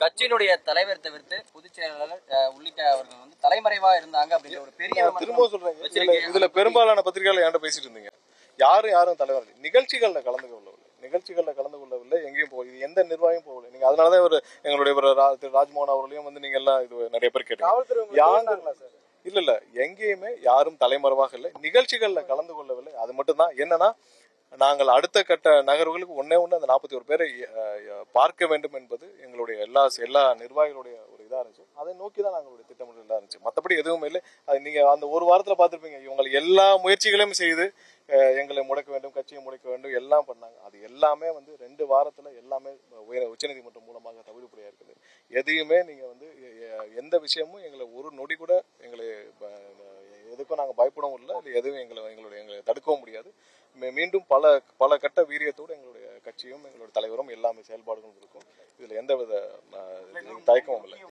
கட்சியினுடைய தலைவர் தவிர்த்து பொதுச் செயலாளர் உள்ளிட்டவர்கள் வந்து தலைமறைவா இருந்தாங்க அப்படின்ற ஒரு பெரிய திரும்ப சொல்றேன். இதுல பெரும்பாலான பத்திரிகையாளர் என்கிட்ட பேசிட்டு இருந்தீங்க. யாரும் தலைவர் நிகழ்ச்சிகள்ல கலந்து கொள்ளவில்லை, எங்கேயும் போய் எந்த நிர்வாகம் போகல. நீங்க அதனாலதான் எங்களுடைய திரு ராஜ்மோகன் அவர்களையும் வந்து நீங்க எல்லாம் இது நிறைய பேர் கேட்டீங்க. இல்ல எங்கேயுமே யாரும் தலைமறைவாக இல்லை, நிகழ்ச்சிகள்ல கலந்து கொள்ளவில்லை. அது மட்டும்தான். என்னன்னா, நாங்கள் அடுத்த கட்ட நகர்வுகளுக்கு ஒண்ணு அந்த 41 பேரை பார்க்க வேண்டும் என்பது எங்களுடைய எல்லா நிர்வாகிகளுடைய ஒரு இதா இருந்துச்சு. அதை நோக்கிதான் நாங்களுடைய திட்டமிடல் இருந்துச்சு. மற்றபடி எதுவுமே இல்லை. அது நீங்க அந்த ஒரு வாரத்துல பார்த்திருப்பீங்க. இவங்க எல்லா முயற்சிகளையும் செய்து எங்களை முடக்க வேண்டும், கட்சியை முடக்க வேண்டும், எல்லாம் பண்ணாங்க. அது எல்லாமே வந்து 2 வாரத்துல எல்லாமே உச்சநீதிமன்றம் மூலமாக தவிர்ப்புறையா இருக்குது. எதையுமே நீங்க வந்து எந்த விஷயமும் எங்களை ஒரு நொடி கூட எங்களை எதுக்கும் நாங்கள் பயப்படவும் இல்லை, அது எதுவும் எங்களை தடுக்கவும் முடியாது. மீண்டும் பல கட்ட வீரியத்தோடு எங்களுடைய கட்சியும் எங்களுடைய தலைவரும் எல்லாமே செயல்பாடுகளும் இருக்கும். இதுல எந்தவித தயக்கமும் இல்லை.